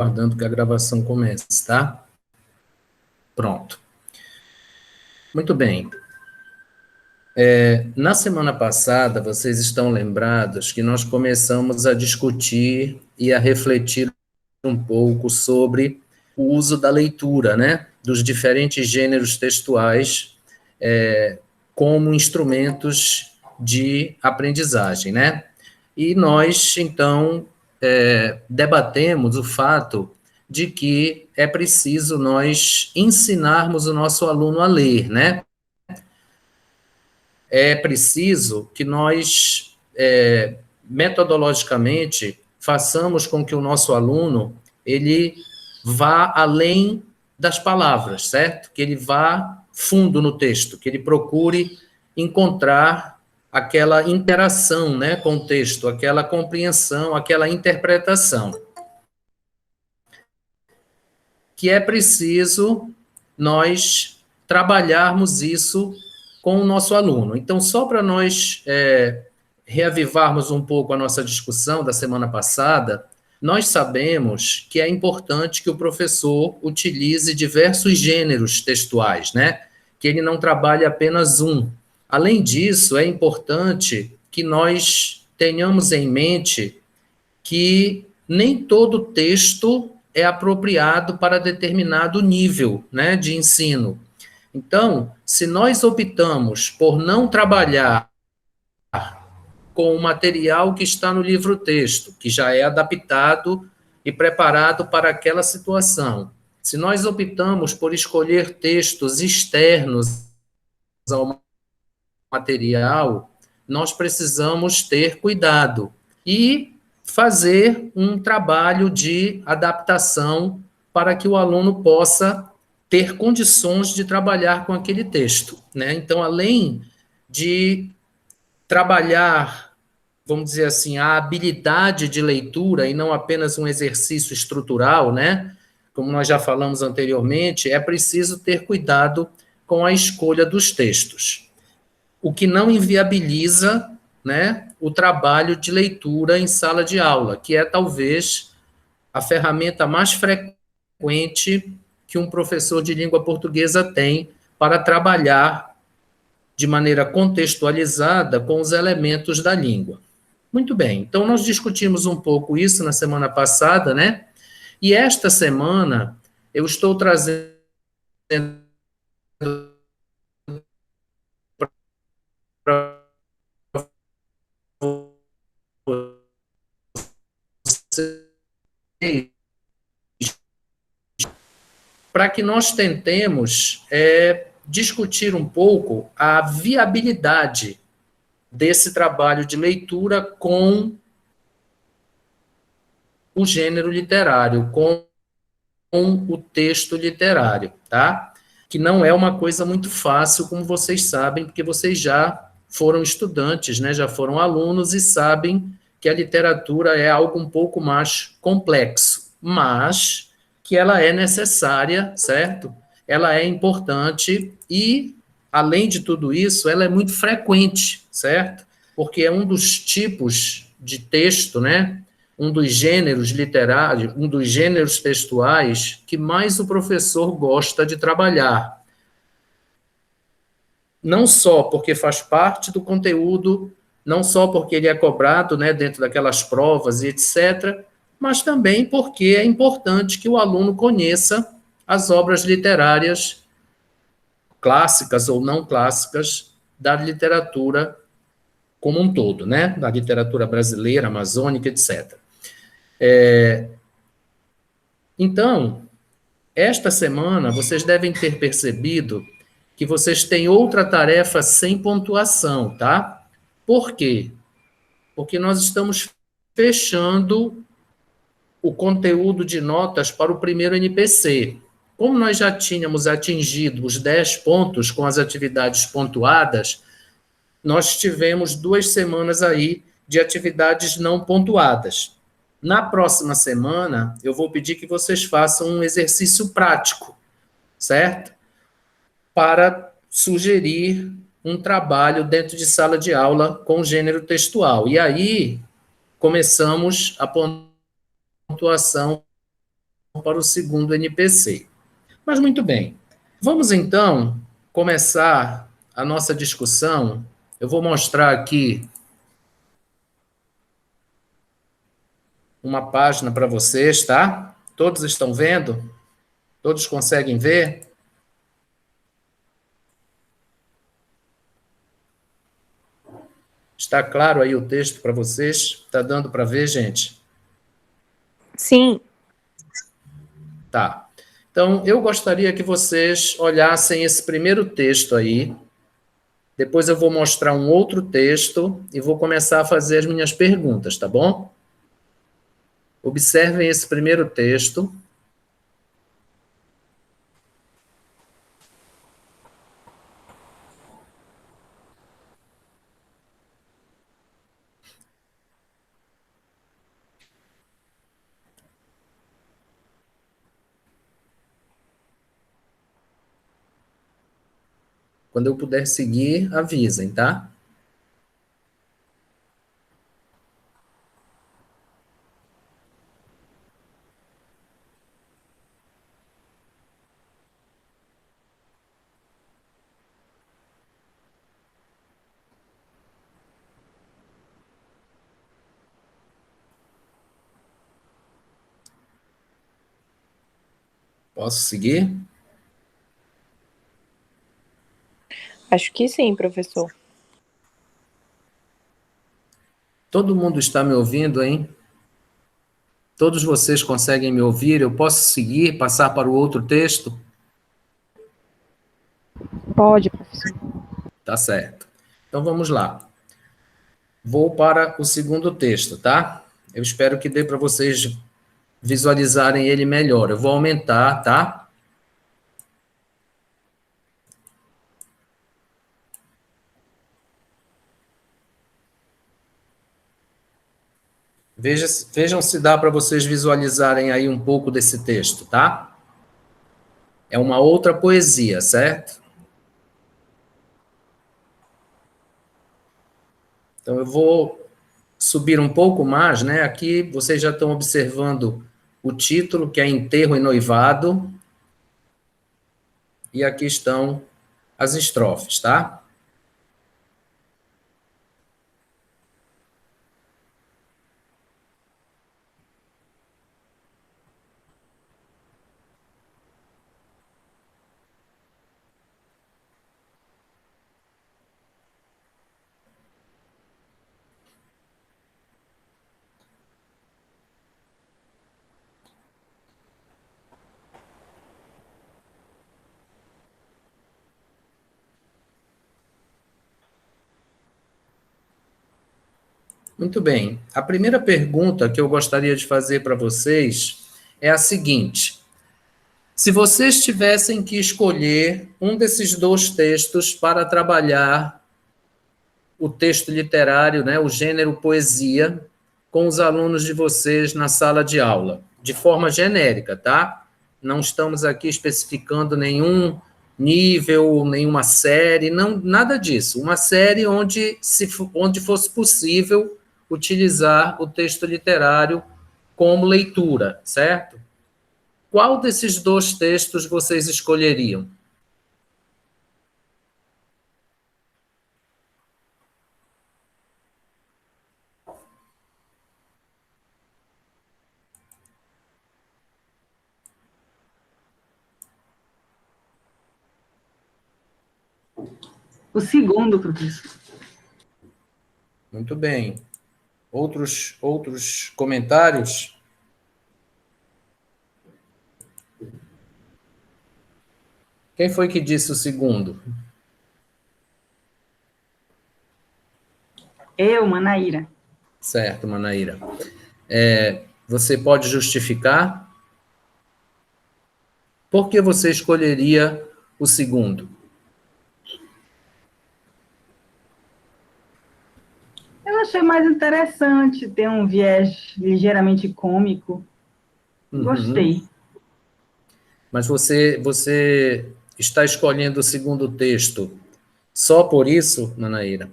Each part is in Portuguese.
aguardando que a gravação comece, tá? Pronto. Muito bem. Na semana passada, vocês estão lembrados que nós começamos a discutir e a refletir um pouco sobre o uso da leitura, né? Dos diferentes gêneros textuais como instrumentos de aprendizagem, né? E nós, então, debatemos o fato de que é preciso nós ensinarmos o nosso aluno a ler, né? É preciso que nós, metodologicamente, façamos com que o nosso aluno, ele vá além das palavras, certo? Que ele vá fundo no texto, que ele procure encontrar aquela interação, né, com o texto, aquela compreensão, aquela interpretação. Que é preciso nós trabalharmos isso com o nosso aluno. Então, só para nós reavivarmos um pouco a nossa discussão da semana passada, nós sabemos que é importante que o professor utilize diversos gêneros textuais, né? Que ele não trabalhe apenas um. Além disso, é importante que nós tenhamos em mente que nem todo texto é apropriado para determinado nível, né, de ensino. Então, se nós optamos por não trabalhar com o material que está no livro-texto, que já é adaptado e preparado para aquela situação, se nós optamos por escolher textos externos ao material, nós precisamos ter cuidado e fazer um trabalho de adaptação para que o aluno possa ter condições de trabalhar com aquele texto, né? Então, além de trabalhar, vamos dizer assim, a habilidade de leitura e não apenas um exercício estrutural, né? Como nós já falamos anteriormente, é preciso ter cuidado com a escolha dos textos, o que não inviabiliza, né, o trabalho de leitura em sala de aula, que é talvez a ferramenta mais frequente que um professor de língua portuguesa tem para trabalhar de maneira contextualizada com os elementos da língua. Muito bem, então nós discutimos um pouco isso na semana passada, né? E esta semana eu estou trazendo para para que nós tentemos discutir um pouco a viabilidade desse trabalho de leitura com o gênero literário, com o texto literário, tá? Que não é uma coisa muito fácil, como vocês sabem, porque vocês já foram estudantes, né? Já foram alunos e sabem que a literatura é algo um pouco mais complexo, mas que ela é necessária, certo? Ela é importante e, além de tudo isso, ela é muito frequente, certo? Porque é um dos tipos de texto, né? Um dos gêneros literários, um dos gêneros textuais que mais o professor gosta de trabalhar. Não só porque faz parte do conteúdo, não só porque ele é cobrado, né, dentro daquelas provas e etc., mas também porque é importante que o aluno conheça as obras literárias clássicas ou não clássicas da literatura como um todo, né, da literatura brasileira, amazônica, etc. Então, esta semana, vocês devem ter percebido que vocês têm outra tarefa sem pontuação, tá? Por quê? Porque nós estamos fechando o conteúdo de notas para o primeiro NPC. Como nós já tínhamos atingido os 10 pontos com as atividades pontuadas, nós tivemos 2 semanas aí de atividades não pontuadas. Na próxima semana, eu vou pedir que vocês façam um exercício prático, certo? Para sugerir um trabalho dentro de sala de aula com gênero textual. E aí, começamos a pontuação para o segundo NPC. Mas muito bem, vamos então começar a nossa discussão. Eu vou mostrar aqui uma página para vocês, tá? Todos estão vendo? Todos conseguem ver? Está claro aí o texto para vocês? Está dando para ver, gente? Sim. Tá. Então, eu gostaria que vocês olhassem esse primeiro texto aí. Depois eu vou mostrar um outro texto e vou começar a fazer as minhas perguntas, tá bom? Observem esse primeiro texto. Quando eu puder seguir, avisem, tá? Posso seguir? Acho que sim, professor. Todo mundo está me ouvindo, hein? Todos vocês conseguem me ouvir? Eu posso seguir, passar para o outro texto? Pode, professor. Tá certo. Então vamos lá. Vou para o segundo texto, tá? Eu espero que dê para vocês visualizarem ele melhor. Eu vou aumentar, tá? Vejam se dá para vocês visualizarem aí um pouco desse texto, tá? É uma outra poesia, certo? Então eu vou subir um pouco mais, né? Aqui vocês já estão observando o título, que é Enterro e Noivado. E aqui estão as estrofes, tá? Muito bem. A primeira pergunta que eu gostaria de fazer para vocês é a seguinte: se vocês tivessem que escolher um desses dois textos para trabalhar o texto literário, né, o gênero poesia, com os alunos de vocês na sala de aula, de forma genérica, tá? Não estamos aqui especificando nenhum nível, nenhuma série, não, nada disso. Uma série onde fosse possível utilizar o texto literário como leitura, certo? Qual desses dois textos vocês escolheriam? O segundo, professor. Muito bem. Outros comentários? Quem foi que disse o segundo? Eu, Manaíra. Certo, Manaíra. Você pode justificar? Por que você escolheria o segundo? Eu achei mais interessante, ter um viés ligeiramente cômico. Gostei. Mas você está escolhendo o segundo texto só por isso, Manaíra?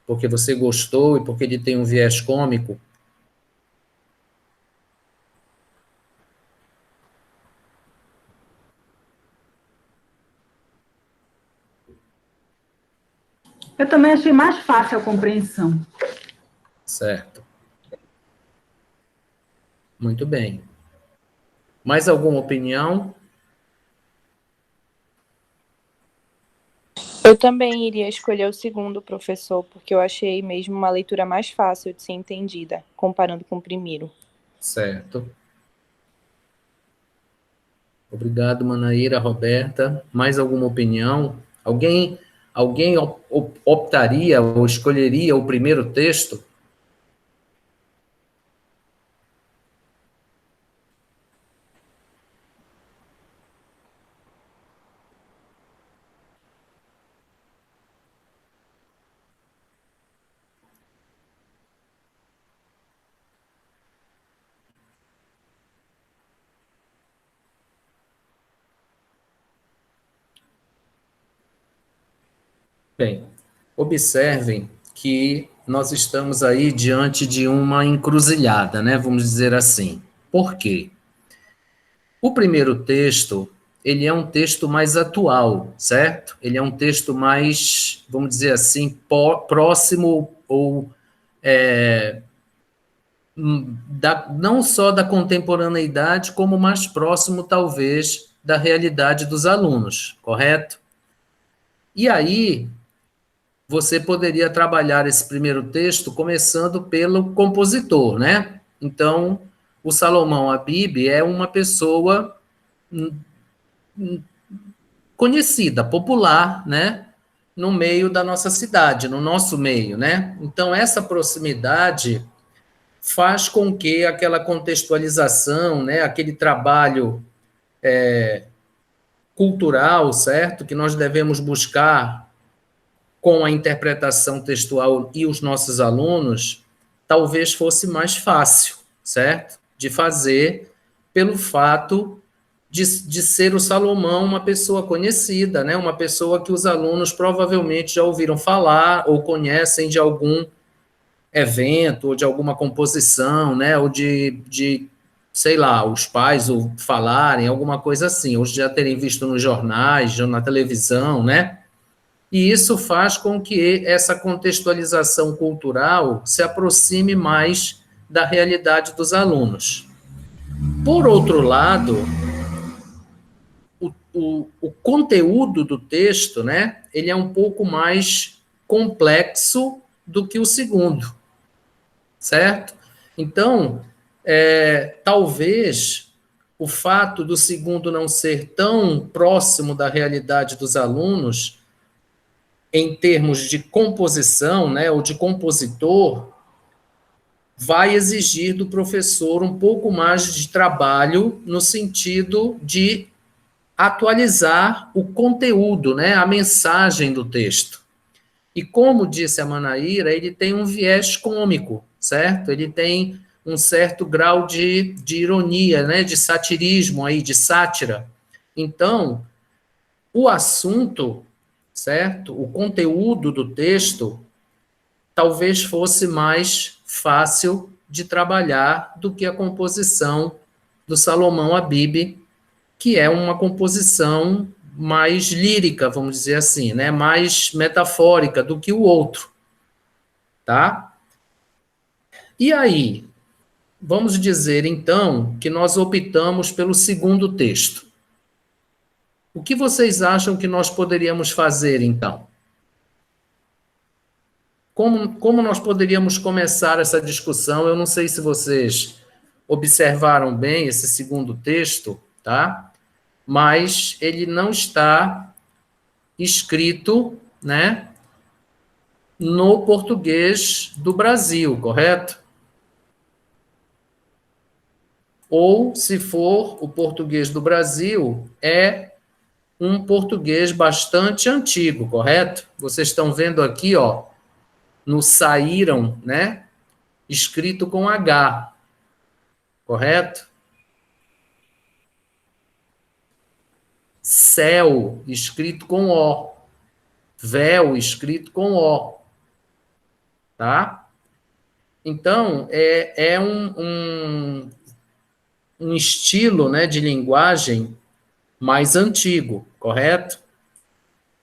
Porque você gostou e porque ele tem um viés cômico? Eu também achei mais fácil a compreensão. Certo. Muito bem. Mais alguma opinião? Eu também iria escolher o segundo, professor, porque eu achei mesmo uma leitura mais fácil de ser entendida, comparando com o primeiro. Certo. Obrigado, Manaíra, Roberta. Mais alguma opinião? Alguém optaria ou escolheria o primeiro texto? Bem, observem que nós estamos aí diante de uma encruzilhada, né? Vamos dizer assim. Por quê? O primeiro texto, ele é um texto mais atual, certo? Ele é um texto mais, vamos dizer assim, próximo ou não só da contemporaneidade, como mais próximo, talvez, da realidade dos alunos, correto? E aí, você poderia trabalhar esse primeiro texto começando pelo compositor, né? Então, o Salomão Habib é uma pessoa conhecida, popular, né? No meio da nossa cidade, no nosso meio, né? Então, essa proximidade faz com que aquela contextualização, né? Aquele trabalho cultural, certo? Que nós devemos buscar com a interpretação textual e os nossos alunos, talvez fosse mais fácil, certo? De fazer, pelo fato de ser o Salomão uma pessoa conhecida, né? Uma pessoa que os alunos provavelmente já ouviram falar ou conhecem de algum evento, ou de alguma composição, né? Ou de sei lá, os pais ou falarem, alguma coisa assim, ou já terem visto nos jornais, na televisão, né? E isso faz com que essa contextualização cultural se aproxime mais da realidade dos alunos. Por outro lado, o conteúdo do texto, né, ele é um pouco mais complexo do que o segundo, certo? Então, talvez o fato do segundo não ser tão próximo da realidade dos alunos em termos de composição, né, ou de compositor, vai exigir do professor um pouco mais de trabalho no sentido de atualizar o conteúdo, né, a mensagem do texto. E como disse a Manaíra, ele tem um viés cômico, certo? Ele tem um certo grau de ironia, né, de satirismo aí, de sátira. Então, o assunto, certo? O conteúdo do texto talvez fosse mais fácil de trabalhar do que a composição do Salomão Habib, que é uma composição mais lírica, vamos dizer assim, né? Mais metafórica do que o outro, tá? E aí, vamos dizer então que nós optamos pelo segundo texto. O que vocês acham que nós poderíamos fazer então? Como nós poderíamos começar essa discussão? Eu não sei se vocês observaram bem esse segundo texto, tá? Mas ele não está escrito, né, no português do Brasil, correto? Ou, se for o português do Brasil, é um português bastante antigo, correto? Vocês estão vendo aqui, ó, no saíram, né, escrito com H, correto? Céu, escrito com O. Véu, escrito com O. Tá? Então, é um estilo, né, de linguagem mais antigo, correto?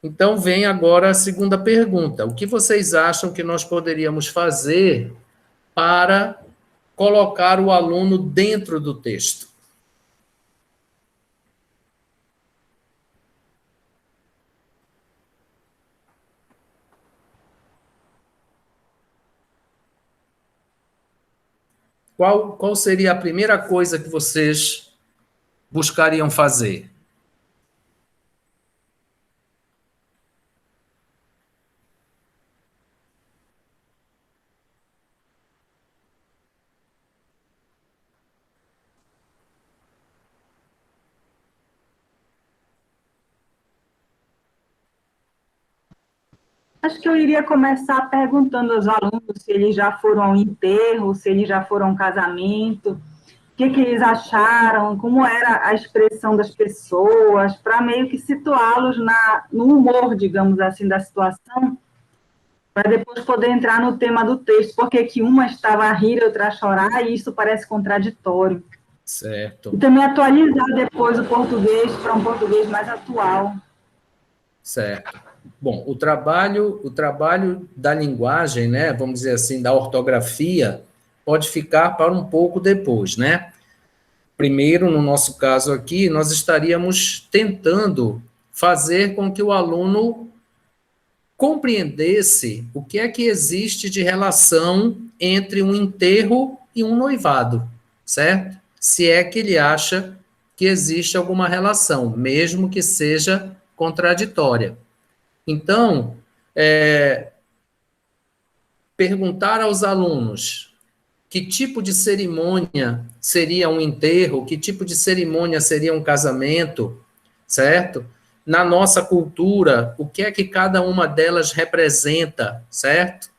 Então, vem agora a segunda pergunta. O que vocês acham que nós poderíamos fazer para colocar o aluno dentro do texto? Qual seria a primeira coisa que vocês buscariam fazer? Acho que eu iria começar perguntando aos alunos se eles já foram ao enterro, se eles já foram ao casamento, o que eles acharam, como era a expressão das pessoas, para meio que situá-los no humor, digamos assim, da situação, para depois poder entrar no tema do texto, porque que uma estava a rir, outra a chorar, e isso parece contraditório. Certo. E também atualizar depois o português para um português mais atual. Certo. Bom, o trabalho da linguagem, né, vamos dizer assim, da ortografia, pode ficar para um pouco depois, né? Primeiro, no nosso caso aqui, nós estaríamos tentando fazer com que o aluno compreendesse o que é que existe de relação entre um enterro e um noivado, certo? Se é que ele acha que existe alguma relação, mesmo que seja contraditória. Então, perguntar aos alunos que tipo de cerimônia seria um enterro, que tipo de cerimônia seria um casamento, certo? Na nossa cultura, o que é que cada uma delas representa, certo?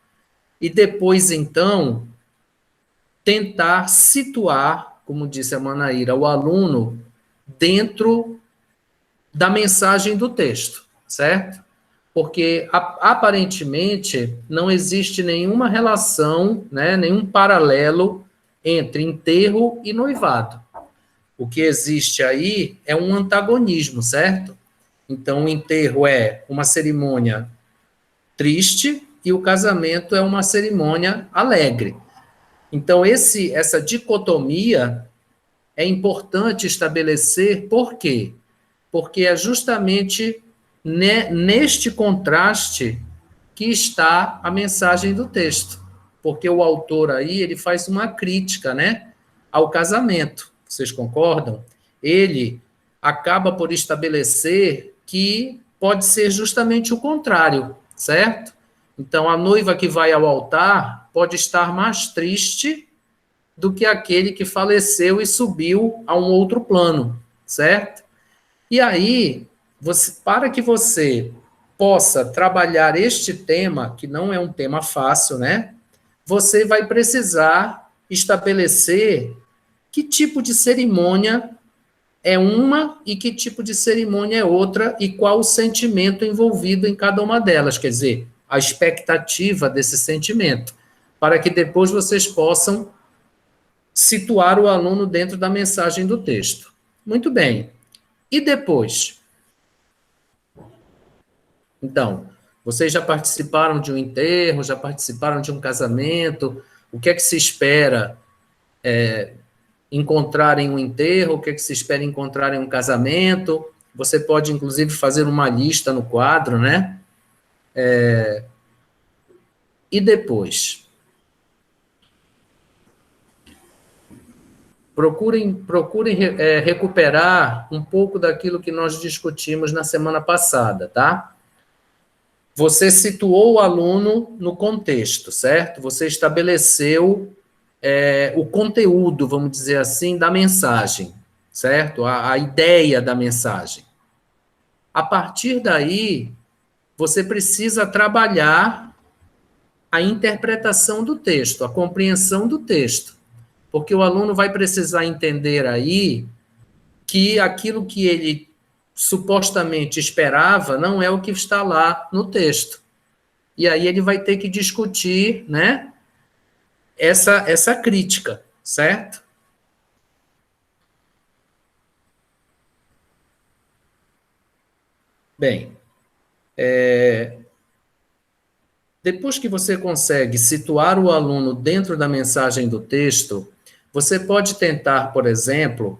E depois, então, tentar situar, como disse a Manaíra, o aluno dentro da mensagem do texto, certo? Porque aparentemente não existe nenhuma relação, né, nenhum paralelo entre enterro e noivado. O que existe aí é um antagonismo, certo? Então, o enterro é uma cerimônia triste e o casamento é uma cerimônia alegre. Então, essa dicotomia é importante estabelecer, por quê? Porque é justamente neste contraste que está a mensagem do texto. Porque o autor aí, ele faz uma crítica, né, ao casamento. Vocês concordam? Ele acaba por estabelecer que pode ser justamente o contrário, certo? Então, a noiva que vai ao altar pode estar mais triste do que aquele que faleceu e subiu a um outro plano, certo? E aí, para que você possa trabalhar este tema, que não é um tema fácil, né? Você vai precisar estabelecer que tipo de cerimônia é uma e que tipo de cerimônia é outra e qual o sentimento envolvido em cada uma delas, quer dizer, a expectativa desse sentimento, para que depois vocês possam situar o aluno dentro da mensagem do texto. Muito bem. E depois? Então, vocês já participaram de um enterro, já participaram de um casamento, o que é que se espera encontrar em um enterro, o que é que se espera encontrar em um casamento? Você pode, inclusive, fazer uma lista no quadro, né? E depois? Procurem recuperar um pouco daquilo que nós discutimos na semana passada, tá? Você situou o aluno no contexto, certo? Você estabeleceu o conteúdo, vamos dizer assim, da mensagem, certo? A ideia da mensagem. A partir daí, você precisa trabalhar a interpretação do texto, a compreensão do texto, porque o aluno vai precisar entender aí que aquilo que ele supostamente esperava não é o que está lá no texto. E aí ele vai ter que discutir, né, essa crítica, certo? Bem, Depois que você consegue situar o aluno dentro da mensagem do texto, você pode tentar, por exemplo,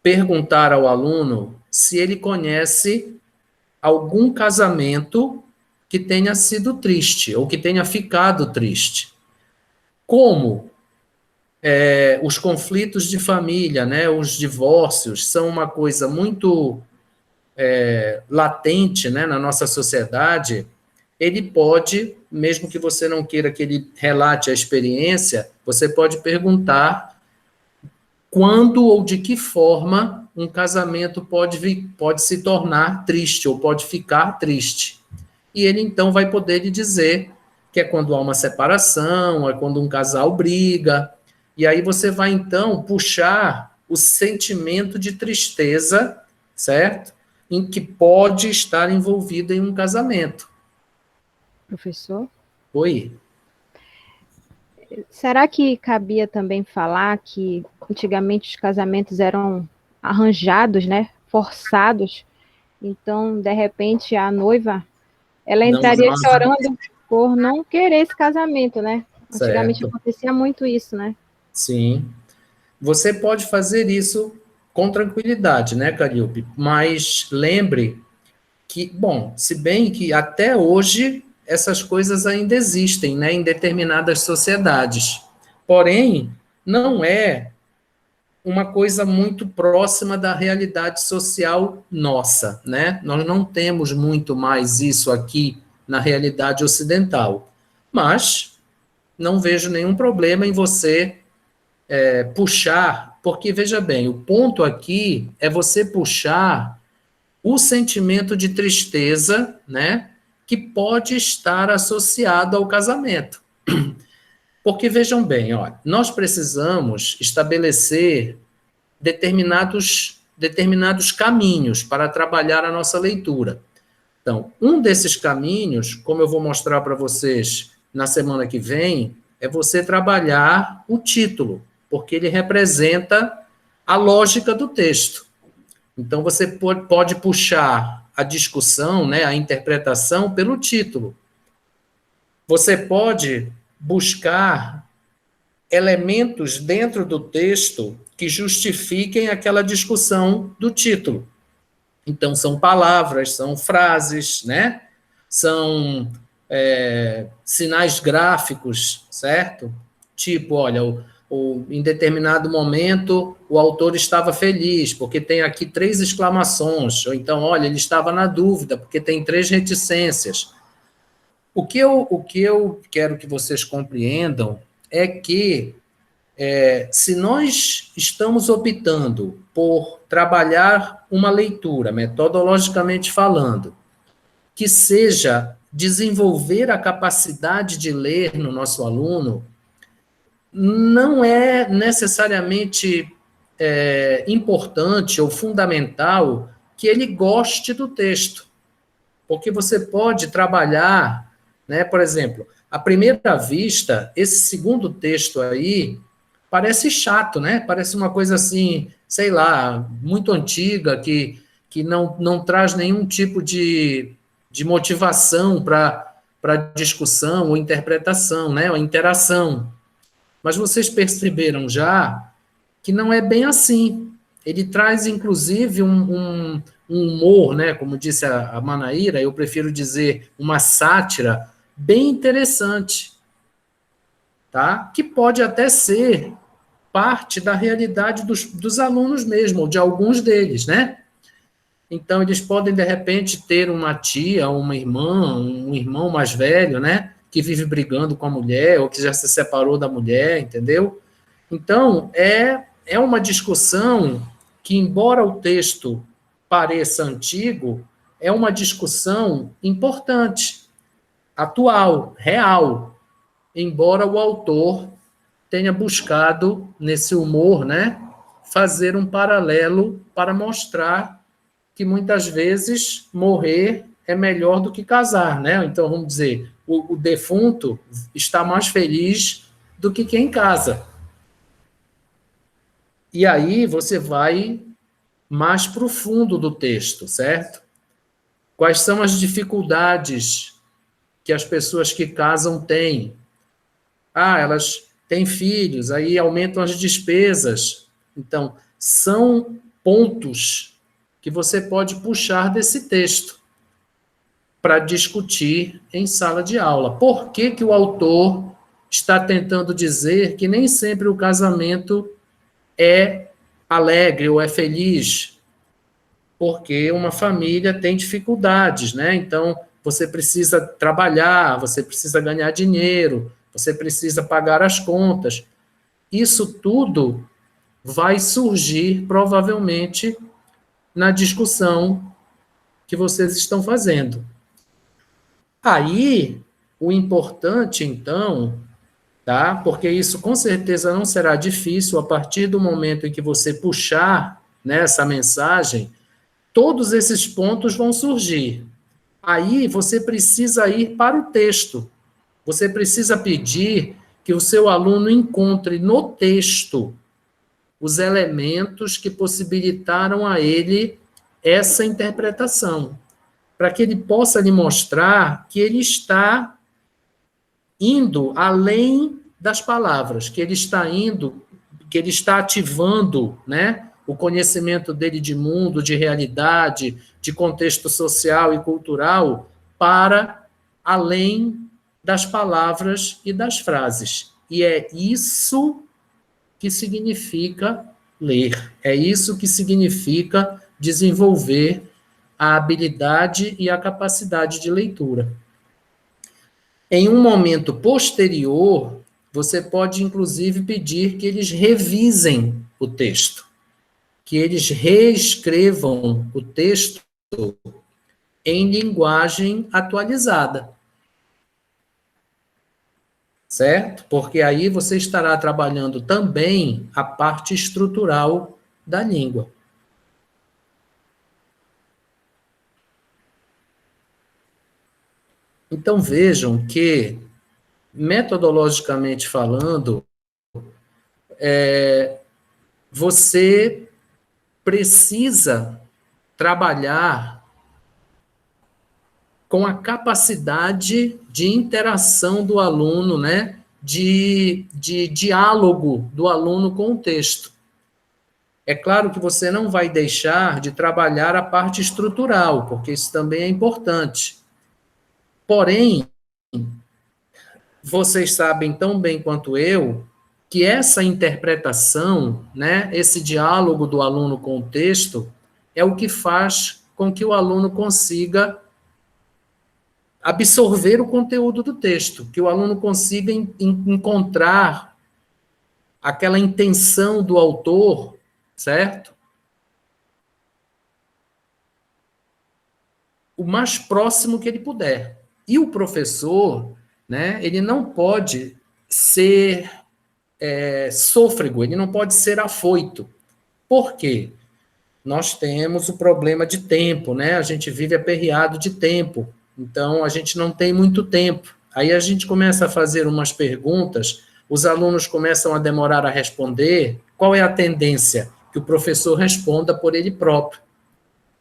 perguntar ao aluno se ele conhece algum casamento que tenha sido triste ou que tenha ficado triste. Como os conflitos de família, né, os divórcios, são uma coisa muito latente, né, na nossa sociedade, ele pode, mesmo que você não queira que ele relate a experiência, você pode perguntar quando ou de que forma um casamento pode se tornar triste ou pode ficar triste. E ele, então, vai poder lhe dizer que é quando há uma separação, é quando um casal briga, e aí você vai, então, puxar o sentimento de tristeza, certo? Em que pode estar envolvido em um casamento. Professor? Oi? Será que cabia também falar que antigamente os casamentos eram arranjados, né? Forçados. Então, de repente, a noiva, ela entraria chorando por não querer esse casamento, né? Antigamente Certo. acontecia muito isso, né? Sim. Você pode fazer isso com tranquilidade, né, Calliope? Mas lembre que, bom, se bem que até hoje essas coisas ainda existem, né, em determinadas sociedades. Porém, não é uma coisa muito próxima da realidade social nossa, né? Nós não temos muito mais isso aqui na realidade ocidental. Mas não vejo nenhum problema em você puxar, porque, veja bem, o ponto aqui é você puxar o sentimento de tristeza, né, que pode estar associado ao casamento. Porque, vejam bem, olha, nós precisamos estabelecer determinados caminhos para trabalhar a nossa leitura. Então, um desses caminhos, como eu vou mostrar para vocês na semana que vem, é você trabalhar o título, porque ele representa a lógica do texto. Então, você pode puxar a discussão, né, a interpretação pelo título. Você pode buscar elementos dentro do texto que justifiquem aquela discussão do título. Então, são palavras, são frases, né? São sinais gráficos, certo? Tipo, olha, em determinado momento o autor estava feliz, porque tem aqui 3 exclamações, ou então, olha, ele estava na dúvida, porque tem 3 reticências. O que eu quero que vocês compreendam é que se nós estamos optando por trabalhar uma leitura, metodologicamente falando, que seja desenvolver a capacidade de ler no nosso aluno, não é necessariamente importante ou fundamental que ele goste do texto, porque você pode trabalhar, né, por exemplo, à primeira vista, esse segundo texto aí parece chato, né? Parece uma coisa assim, sei lá, muito antiga, que não traz nenhum tipo de motivação para discussão ou interpretação, né? Ou interação. Mas vocês perceberam já que não é bem assim. Ele traz, inclusive, um humor, né? Como disse a Manaíra, eu prefiro dizer uma sátira bem interessante, tá? Que pode até ser parte da realidade dos alunos mesmo, ou de alguns deles, né? Então, eles podem, de repente, ter uma tia, uma irmã, um irmão mais velho, né? Que vive brigando com a mulher, ou que já se separou da mulher, entendeu? Então, é uma discussão que, embora o texto pareça antigo, é uma discussão importante, atual, real, embora o autor tenha buscado, nesse humor, né, fazer um paralelo para mostrar que, muitas vezes, morrer é melhor do que casar, né? Então, vamos dizer, o defunto está mais feliz do que quem casa. E aí você vai mais profundo do texto, certo? Quais são as dificuldades que as pessoas que casam têm? Ah, elas têm filhos, aí aumentam as despesas. Então, são pontos que você pode puxar desse texto para discutir em sala de aula. Por que que o autor está tentando dizer que nem sempre o casamento é alegre ou é feliz? Porque uma família tem dificuldades, né? Então, você precisa trabalhar, você precisa ganhar dinheiro, você precisa pagar as contas. Isso tudo vai surgir, provavelmente, na discussão que vocês estão fazendo. Aí, o importante, então, tá? Porque isso com certeza não será difícil a partir do momento em que você puxar, né, essa mensagem, todos esses pontos vão surgir. Aí você precisa ir para o texto. Você precisa pedir que o seu aluno encontre no texto os elementos que possibilitaram a ele essa interpretação, para que ele possa lhe mostrar que ele está indo além das palavras, que ele está indo, que ele está ativando, né, o conhecimento dele de mundo, de realidade, de contexto social e cultural, para além das palavras e das frases. E é isso que significa ler. É isso que significa desenvolver a habilidade e a capacidade de leitura. Em um momento posterior, você pode, inclusive, pedir que eles revisem o texto, que eles reescrevam o texto em linguagem atualizada. Certo? Porque aí você estará trabalhando também a parte estrutural da língua. Então vejam que, metodologicamente falando, você precisa trabalhar com a capacidade de interação do aluno, né? De diálogo do aluno com o texto. É claro que você não vai deixar de trabalhar a parte estrutural, porque isso também é importante. Porém, vocês sabem tão bem quanto eu que essa interpretação, né, esse diálogo do aluno com o texto, é o que faz com que o aluno consiga absorver o conteúdo do texto, que o aluno consiga encontrar aquela intenção do autor, certo? O mais próximo que ele puder. E o professor, né, ele não pode ser sôfrego, ele não pode ser afoito. Por quê? Nós temos o problema de tempo, né? A gente vive aperreado de tempo. Então, a gente não tem muito tempo. Aí a gente começa a fazer umas perguntas, os alunos começam a demorar a responder. Qual é a tendência? Que o professor responda por ele próprio,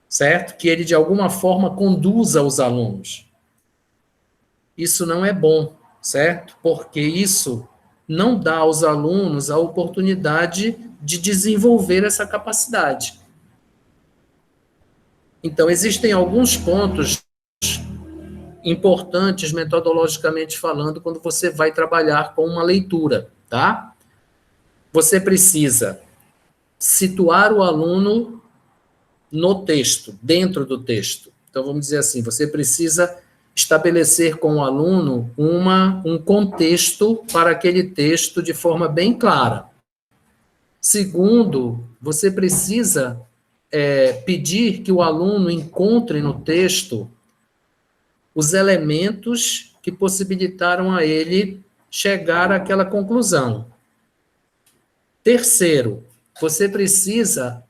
certo? Que ele, de alguma forma, conduza os alunos. Isso não é bom, certo? Porque isso não dá aos alunos a oportunidade de desenvolver essa capacidade. Então, existem alguns pontos importantes, metodologicamente falando, quando você vai trabalhar com uma leitura, tá? Você precisa situar o aluno no texto, dentro do texto. Então, vamos dizer assim, você precisa estabelecer com o aluno um contexto para aquele texto de forma bem clara. Segundo, você precisa pedir que o aluno encontre no texto os elementos que possibilitaram a ele chegar àquela conclusão. Terceiro, você precisa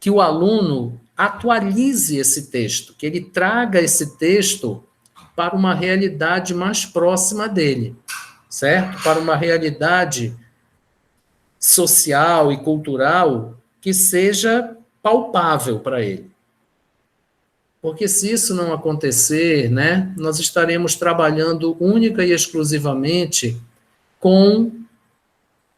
que o aluno atualize esse texto, que ele traga esse texto para uma realidade mais próxima dele, certo? Para uma realidade social e cultural que seja palpável para ele. Porque se isso não acontecer, né, nós estaremos trabalhando única e exclusivamente com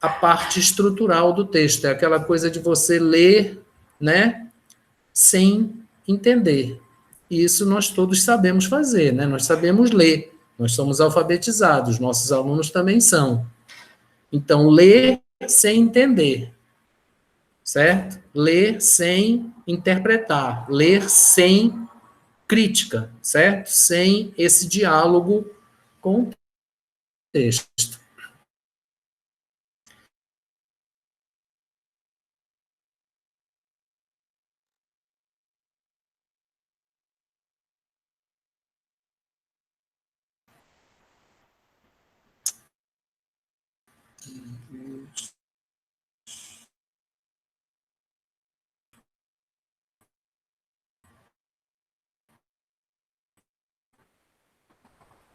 a parte estrutural do texto. É aquela coisa de você ler, né, sem entender. E isso nós todos sabemos fazer, né? Nós sabemos ler, nós somos alfabetizados, nossos alunos também são. Então, ler sem entender, certo? Ler sem interpretar, ler sem crítica, certo? Sem esse diálogo com o texto.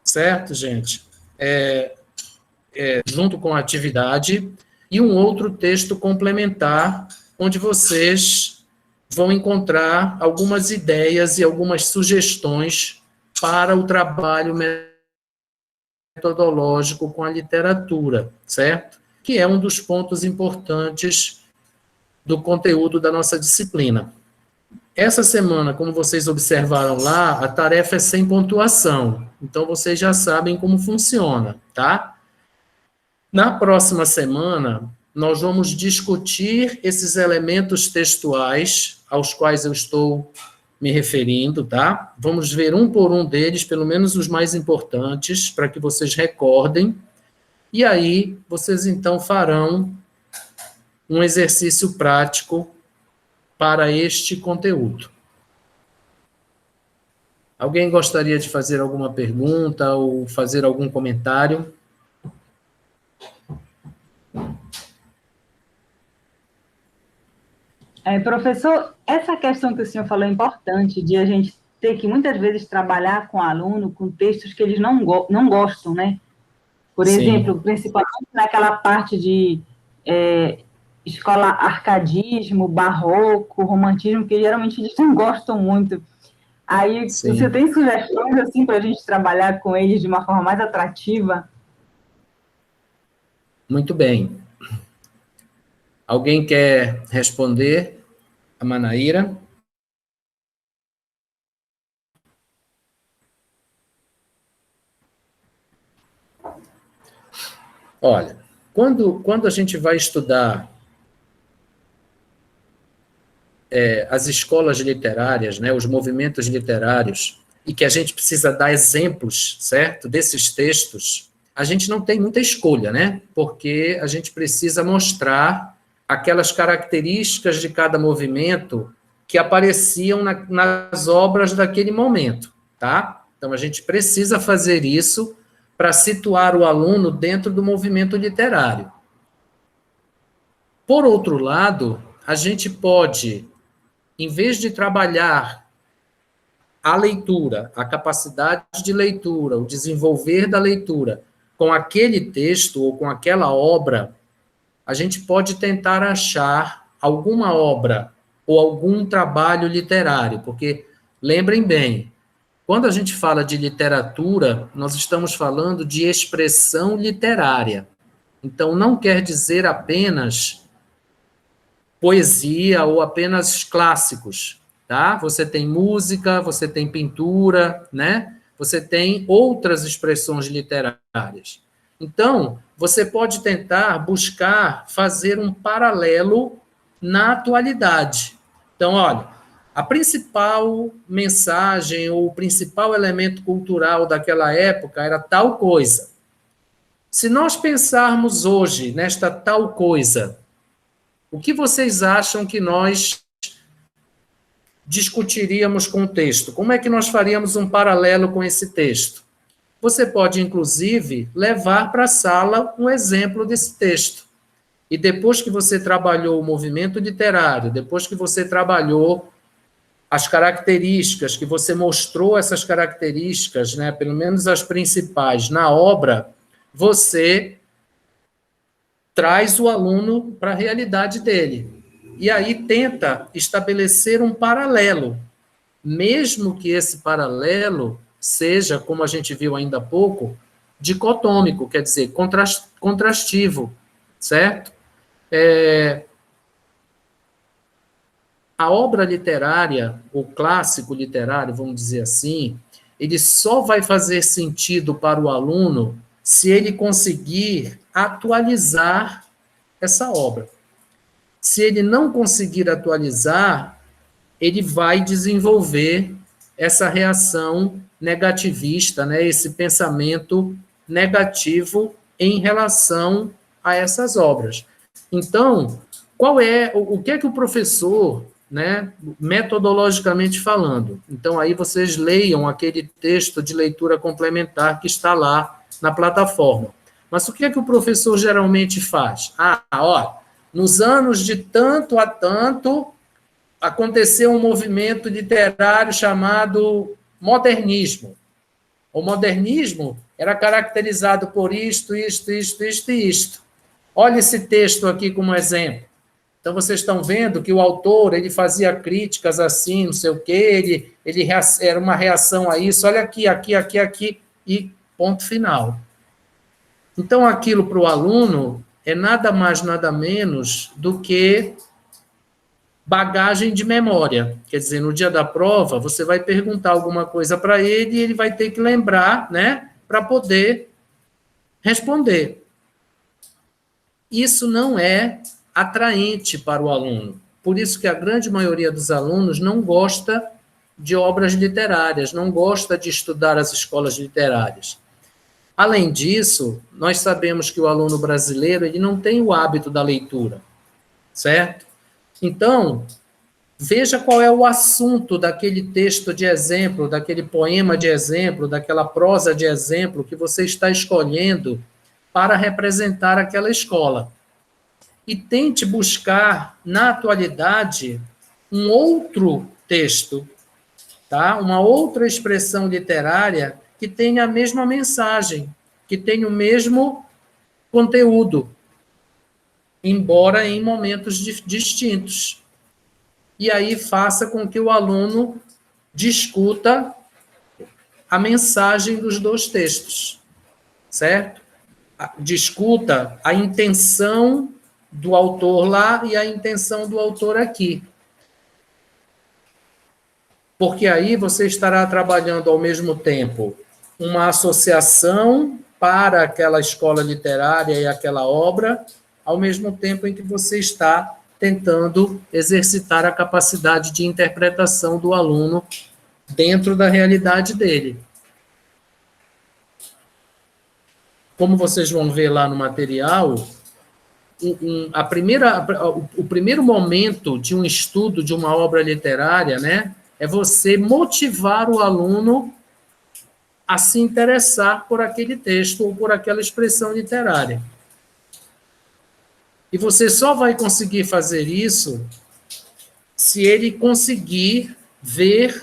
Certo, gente? Junto com a atividade, e um outro texto complementar, onde vocês vão encontrar algumas ideias e algumas sugestões para o trabalho metodológico com a literatura, certo? Que é um dos pontos importantes do conteúdo da nossa disciplina. Essa semana, como vocês observaram lá, a tarefa é sem pontuação. Então, vocês já sabem como funciona, tá? Na próxima semana, nós vamos discutir esses elementos textuais aos quais eu estou me referindo, tá? Vamos ver um por um deles, pelo menos os mais importantes, para que vocês recordem. E aí, vocês então farão um exercício prático para este conteúdo. Alguém gostaria de fazer alguma pergunta ou fazer algum comentário? Professor, essa questão que o senhor falou é importante, de a gente ter que muitas vezes trabalhar com aluno com textos que eles não gostam, né? Por exemplo, principalmente naquela parte de escola arcadismo, barroco, romantismo, que geralmente eles não gostam muito. Aí, você tem sugestões assim para a gente trabalhar com eles de uma forma mais atrativa? Muito bem. Alguém quer responder? A Manaíra? Olha, quando a gente vai estudar as escolas literárias, né, os movimentos literários, e que a gente precisa dar exemplos, certo, desses textos, a gente não tem muita escolha, né? Porque a gente precisa mostrar aquelas características de cada movimento que apareciam nas obras daquele momento, tá? Então, a gente precisa fazer isso para situar o aluno dentro do movimento literário. Por outro lado, a gente pode, em vez de trabalhar a leitura, a capacidade de leitura, o desenvolver da leitura com aquele texto ou com aquela obra, a gente pode tentar achar alguma obra ou algum trabalho literário, porque, lembrem bem, quando a gente fala de literatura, nós estamos falando de expressão literária. Então, não quer dizer apenas poesia ou apenas clássicos, tá? Você tem música, você tem pintura, né? Você tem outras expressões literárias. Então, você pode tentar buscar fazer um paralelo na atualidade. Então, olha, a principal mensagem ou o principal elemento cultural daquela época era tal coisa. Se nós pensarmos hoje nesta tal coisa, o que vocês acham que nós discutiríamos com o texto? Como é que nós faríamos um paralelo com esse texto? Você pode, inclusive, levar para a sala um exemplo desse texto. E depois que você trabalhou o movimento literário, depois que você trabalhou as características, que você mostrou essas características, né, pelo menos as principais, na obra, você traz o aluno para a realidade dele. E aí tenta estabelecer um paralelo mesmo que esse paralelo seja, como a gente viu ainda há pouco, dicotômico, quer dizer, contrastivo, certo? A obra literária, o clássico literário, vamos dizer assim, ele só vai fazer sentido para o aluno se ele conseguir atualizar essa obra. Se ele não conseguir atualizar, ele vai desenvolver essa reação negativista, né, esse pensamento negativo em relação a essas obras. Então, o que é que o professor, né, metodologicamente falando? Então, aí vocês leiam aquele texto de leitura complementar que está lá na plataforma. Mas o que é que o professor geralmente faz? Nos anos de tanto a tanto, aconteceu um movimento literário chamado modernismo. O modernismo era caracterizado por isto. Olha esse texto aqui como exemplo. Então, vocês estão vendo que o autor ele fazia críticas assim, não sei o quê, era uma reação a isso, olha aqui, e ponto final. Então, aquilo para o aluno é nada mais, nada menos do que bagagem de memória. Quer dizer, no dia da prova, você vai perguntar alguma coisa para ele e ele vai ter que lembrar, né, para poder responder. Isso não é atraente para o aluno. Por isso que a grande maioria dos alunos não gosta de obras literárias, não gosta de estudar as escolas literárias. Além disso, nós sabemos que o aluno brasileiro ele não tem o hábito da leitura, certo? Então, veja qual é o assunto daquele texto de exemplo, daquele poema de exemplo, daquela prosa de exemplo que você está escolhendo para representar aquela escola. E tente buscar, na atualidade, um outro texto, tá? Uma outra expressão literária que tenha a mesma mensagem, que tenha o mesmo conteúdo, embora em momentos distintos. E aí faça com que o aluno discuta a mensagem dos dois textos, certo? Discuta a intenção do autor lá e a intenção do autor aqui. Porque aí você estará trabalhando ao mesmo tempo uma associação para aquela escola literária e aquela obra, ao mesmo tempo em que você está tentando exercitar a capacidade de interpretação do aluno dentro da realidade dele. Como vocês vão ver lá no material, o primeiro momento de um estudo de uma obra literária, né, é você motivar o aluno a se interessar por aquele texto ou por aquela expressão literária. E você só vai conseguir fazer isso se ele conseguir ver,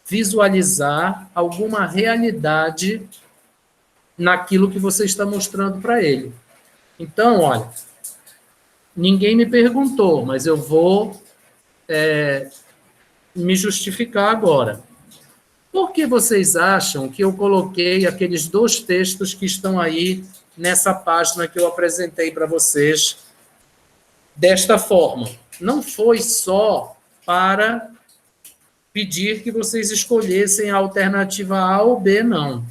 visualizar alguma realidade naquilo que você está mostrando para ele. Então, olha, ninguém me perguntou, mas eu vou me justificar agora. Por que vocês acham que eu coloquei aqueles dois textos que estão aí nessa página que eu apresentei para vocês desta forma? Não foi só para pedir que vocês escolhessem a alternativa A ou B, não.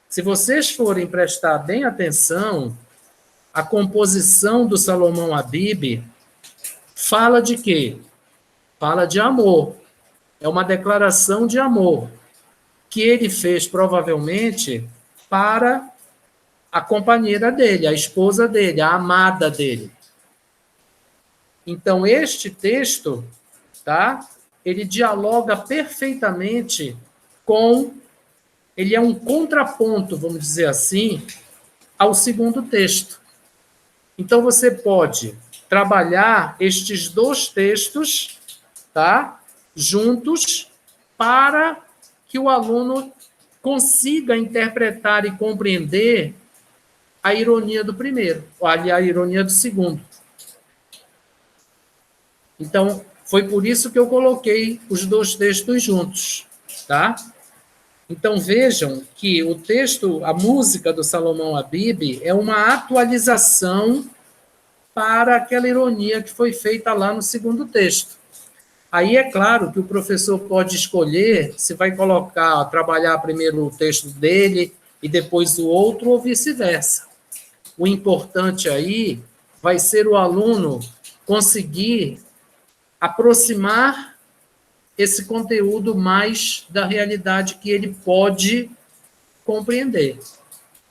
Se vocês forem prestar bem atenção, a composição do Salomão Habib fala de quê? Fala de amor. É uma declaração de amor que ele fez, provavelmente, para a companheira dele, a esposa dele, a amada dele. Então, este texto, tá? Ele dialoga perfeitamente com... Ele é um contraponto, vamos dizer assim, ao segundo texto. Então, você pode trabalhar estes dois textos, tá? Juntos, para que o aluno consiga interpretar e compreender a ironia do primeiro, ou a ironia do segundo. Então, Foi por isso que eu coloquei os dois textos juntos, tá? Então, vejam que o texto, a música do Salomão Habib, é uma atualização para aquela ironia que foi feita lá no segundo texto. Aí é claro que o professor pode escolher se vai colocar, trabalhar primeiro o texto dele e depois o outro, ou vice-versa. O importante aí vai ser o aluno conseguir aproximar esse conteúdo mais da realidade que ele pode compreender.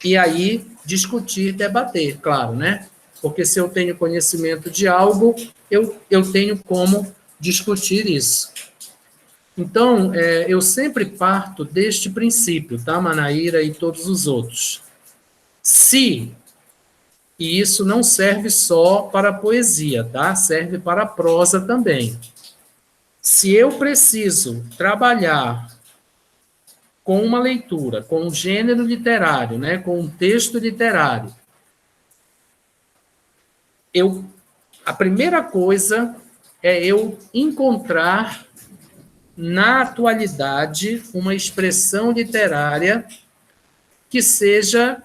E aí discutir, debater, claro, né? Porque se eu tenho conhecimento de algo, eu tenho como discutir isso. Então, eu sempre parto deste princípio, tá, Manaíra e todos os outros. Se, e isso não serve só para a poesia, tá? Serve para a prosa também. Se eu preciso trabalhar com uma leitura, com um gênero literário, né, com um texto literário, a primeira coisa é eu encontrar na atualidade uma expressão literária que seja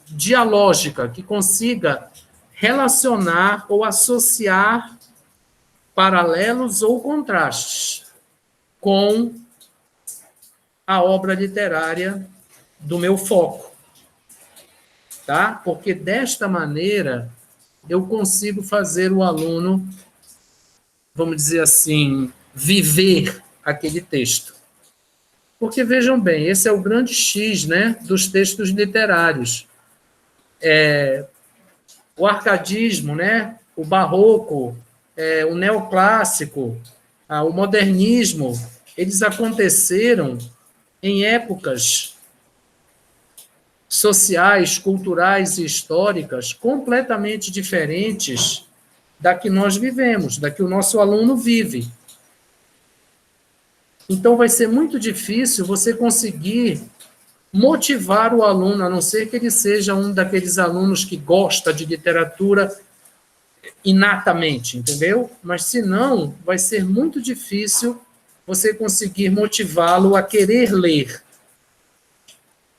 dialógica, que consiga relacionar ou associar paralelos ou contrastes com a obra literária do meu foco, tá? Porque desta maneira eu consigo fazer o aluno, vamos dizer assim, viver aquele texto. Porque, vejam bem, esse é o grande X, né, dos textos literários. O arcadismo, né, o barroco, o neoclássico, o modernismo, eles aconteceram em épocas sociais, culturais e históricas completamente diferentes da que nós vivemos, da que o nosso aluno vive. Então, vai ser muito difícil você conseguir motivar o aluno, a não ser que ele seja um daqueles alunos que gosta de literatura inatamente, entendeu? Mas, se não, vai ser muito difícil você conseguir motivá-lo a querer ler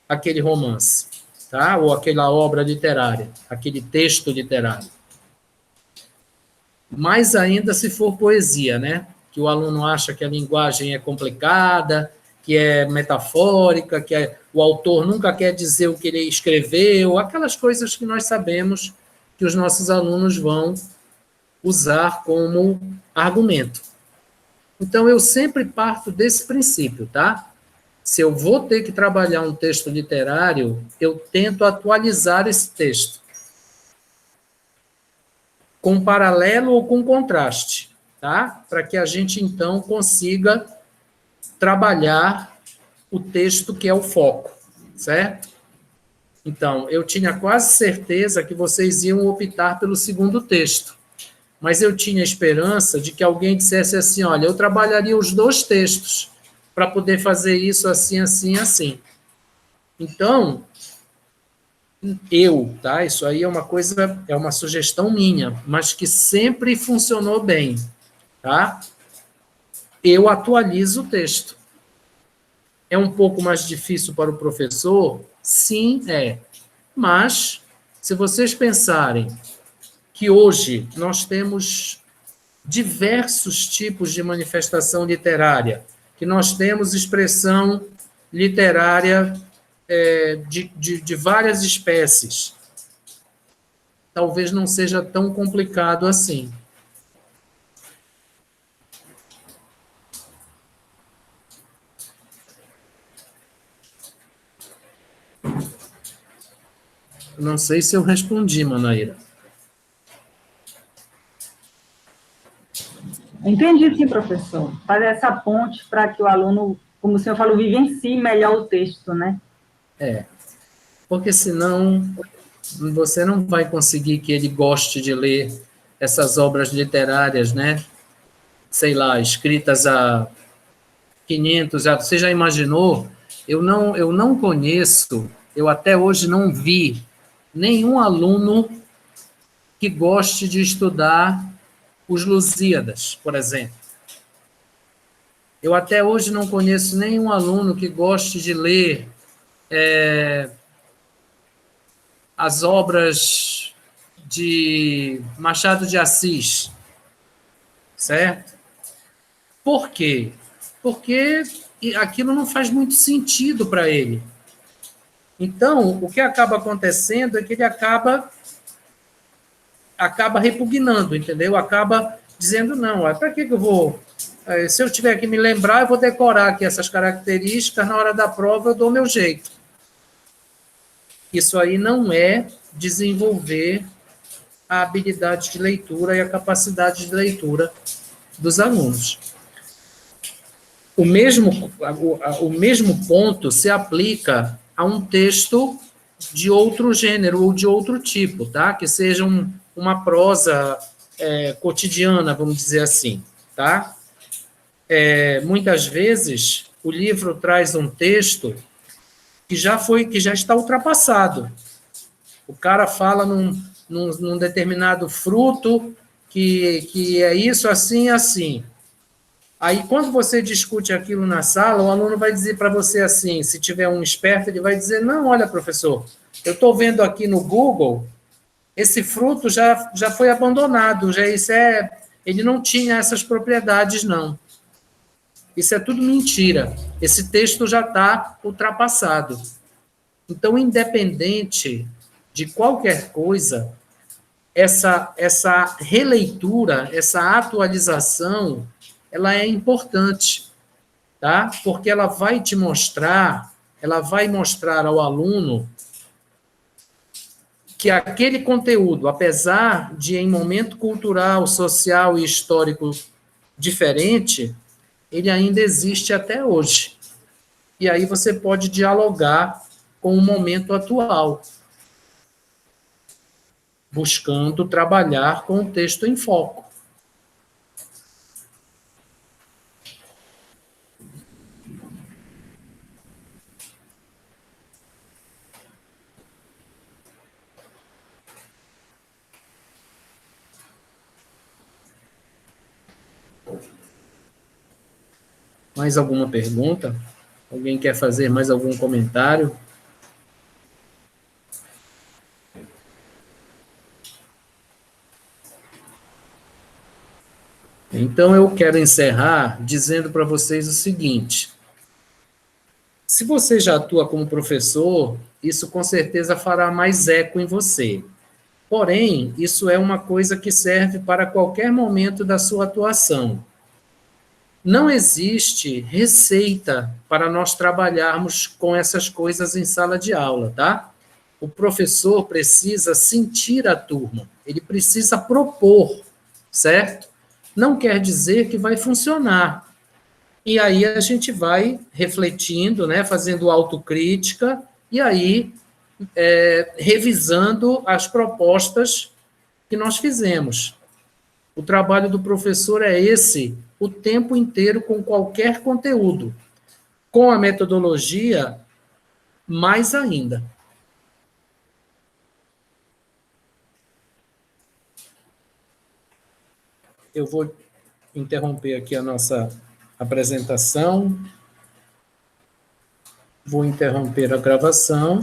aquele romance, tá? Ou aquela obra literária, aquele texto literário. Mais ainda se for poesia, né? Que o aluno acha que a linguagem é complicada, que é metafórica, que o autor nunca quer dizer o que ele escreveu, aquelas coisas que nós sabemos que os nossos alunos vão usar como argumento. Então, eu sempre parto desse princípio, tá? Se eu vou ter que trabalhar um texto literário, eu tento atualizar esse texto com paralelo ou com contraste, tá? Para que a gente, então, consiga trabalhar o texto que é o foco, certo? Então, eu tinha quase certeza que vocês iam optar pelo segundo texto, mas eu tinha esperança de que alguém dissesse assim, olha, eu trabalharia os dois textos para poder fazer isso assim, assim, assim. Então, tá? Isso aí é uma coisa, é uma sugestão minha, mas que sempre funcionou bem, tá? Eu atualizo o texto. É um pouco mais difícil para o professor? Sim, é. Mas, se vocês pensarem que hoje nós temos diversos tipos de manifestação literária, que nós temos expressão literária de várias espécies, talvez não seja tão complicado assim. Não sei se eu respondi, Manaíra. Entendi, sim, professor. Fazer essa ponte para que o aluno, como o senhor falou, vivencie melhor o texto, né? Porque senão você não vai conseguir que ele goste de ler essas obras literárias, né? Sei lá, escritas há 500 anos. Você já imaginou? Eu não conheço, eu até hoje não vi nenhum aluno que goste de estudar Os Lusíadas, por exemplo. Eu até hoje não conheço nenhum aluno que goste de ler as obras de Machado de Assis, certo? Por quê? Porque aquilo não faz muito sentido para ele. Então, o que acaba acontecendo é que ele acaba repugnando, entendeu? Acaba dizendo, não, para que eu vou... Se eu tiver que me lembrar, eu vou decorar aqui essas características, na hora da prova eu dou o meu jeito. Isso aí não é desenvolver a habilidade de leitura e a capacidade de leitura dos alunos. O mesmo ponto se aplica a um texto de outro gênero ou de outro tipo, tá? Que seja uma prosa cotidiana, vamos dizer assim, tá? Muitas vezes, o livro traz um texto que já está ultrapassado. O cara fala num determinado fruto que é isso, assim e assim. Aí, quando você discute aquilo na sala, o aluno vai dizer para você assim, se tiver um esperto, ele vai dizer, não, olha, professor, eu estou vendo aqui no Google, esse fruto já foi abandonado, ele não tinha essas propriedades, não. Isso é tudo mentira. Esse texto já está ultrapassado. Então, independente de qualquer coisa, essa releitura, essa atualização, ela é importante, tá? Porque ela vai mostrar ao aluno que aquele conteúdo, apesar de em momento cultural, social e histórico diferente, ele ainda existe até hoje. E aí você pode dialogar com o momento atual, buscando trabalhar com o texto em foco. Mais alguma pergunta? Alguém quer fazer mais algum comentário? Então, eu quero encerrar dizendo para vocês o seguinte. Se você já atua como professor, isso com certeza fará mais eco em você. Porém, isso é uma coisa que serve para qualquer momento da sua atuação. Não existe receita para nós trabalharmos com essas coisas em sala de aula, tá? O professor precisa sentir a turma, ele precisa propor, certo? Não quer dizer que vai funcionar. E aí a gente vai refletindo, né, fazendo autocrítica, e aí revisando as propostas que nós fizemos. O trabalho do professor é esse, o tempo inteiro, com qualquer conteúdo. Com a metodologia, mais ainda. Eu vou interromper aqui a nossa apresentação. Vou interromper a gravação.